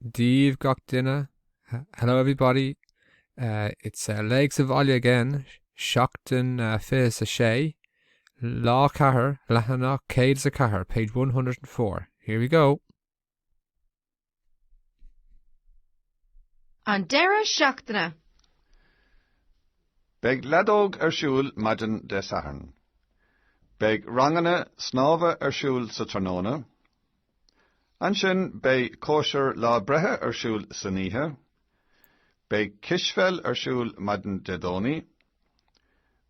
Deireadh Seachtaine. Hello everybody. It's Legs of Ollie again. Seachtaine Fis a Shay. Lá Cahar, Lahana Cades a Cahar, page 104. Here we go. An Deireadh Seachtaine. Beg ledóg siúl maidin de Saharn. Beg rangana snáva siúl sa tróna. An sin bei kosher lá brethe siúl sa níthe. Beg kisfel siúl maidin de dóni.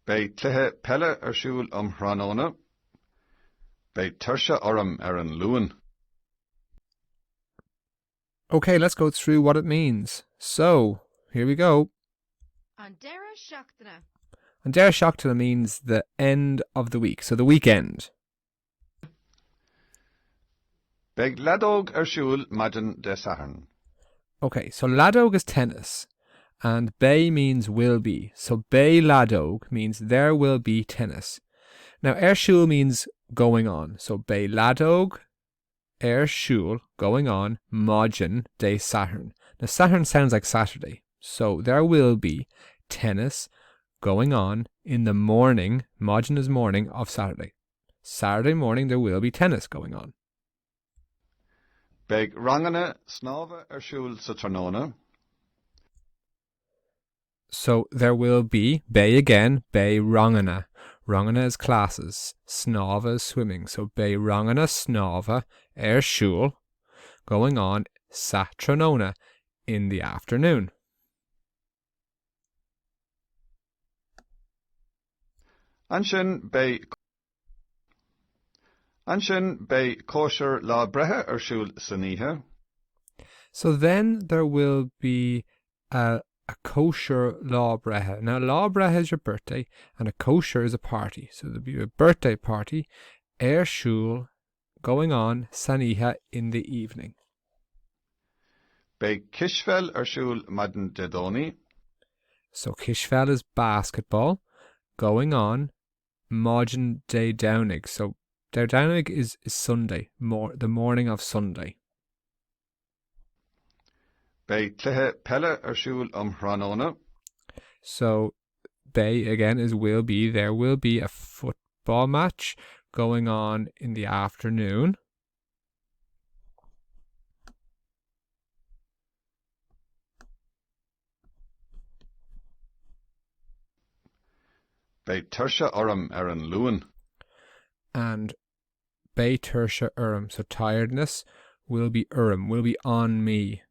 Bei cluthe pelle siúl hranóna. Bei tuirse orm an luan. Okay, let's go through what it means. So, here we go. An Deireadh Seachtaine. An Deireadh Seachtaine means the end of the week, so the weekend. Beg ledóg siúl maidin de Saharn. Okay, so ladog is tennis, and bay means will be. So bay ladog means there will be tennis. Now, shul means going on. So bay ladog, shul, going on, majin de Saharn. Now, Saharn sounds like Saturday. So there will be tennis going on in the morning, majin is morning, of Saturday. Saturday morning there will be tennis going on. Beg rangana snáva siúl sa tróna. So there will be, bay again, bay rangana. Rangana is classes, snava is swimming. So bay rangana snava shul, going on, sa tróna, in the afternoon. An sin bei kosher lá brethe siúl sa níthe. So then there will be a kosher law breha. Now, law breha is your birthday, and a kosher is a party. So there'll be a birthday party, shul, going on, saniha, in the evening. Bei kisfel siúl maidin de dóni. So kishfel is basketball, going on, majin de downig. So downig is Sunday, the morning of Sunday. Bei cluthe pelle siúl hranóna. So bay again is will be. There will be a football match going on in the afternoon. Bei tuirse orm an luan. And bay tuirsha urim. So tiredness will be urim, will be on me.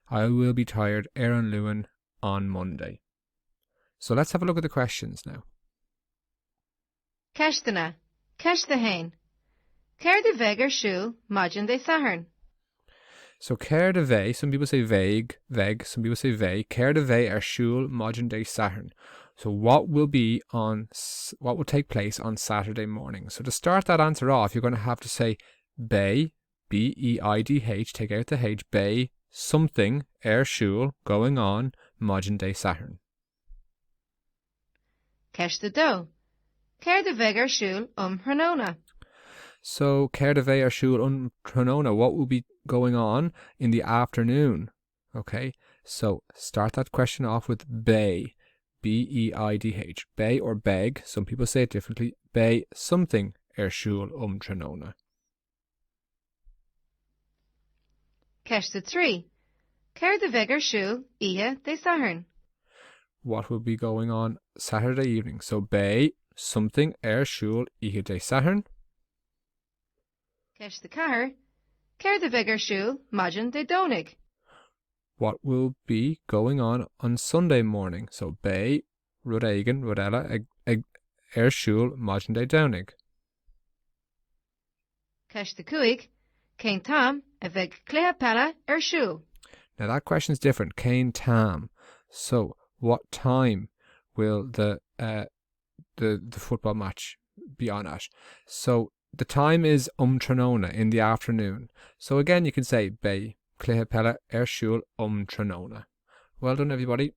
I will be tired, an luan, on Monday. So let's have a look at the questions now. Ceistena. Ceist the hain. Céir de bheig siúl maidin de Saharn. So céir de bheith, some people say veg, some people say vey. Céir de bheith shul maidin de Saharn. So what will take place on Saturday morning? So to start that answer off, you're going to have to say bay, B-E-I-D-H, take out the H, bay, something, shul, going on, maidin de Saharn. Ceist the dó. Céir de bheig siúl hranóna. So céir de bheith shul tróna, what will be going on in the afternoon? Okay, so start that question off with bay, B-E-I-D-H, bay or beg, some people say it differently, bay something shul tróna. Ceist the trí. Céir de bheig siúl ihe de Saharn. What will be going on Saturday evening? So bay something shul ihe de Saharn. Ceist the cahar. Céir de bheig siúl maidin de dónig. What will be going on Sunday morning? So bay rud aigen rud eile shul maidin de downig. Ceist the cuaig. Cén tam a bheig cluthe pelle siúl. Now that question is different. Cén tam. So what time will the football match be on at? So the time is tróna, in the afternoon. So again you can say bay cluthe pelle shul tróna. Well done everybody.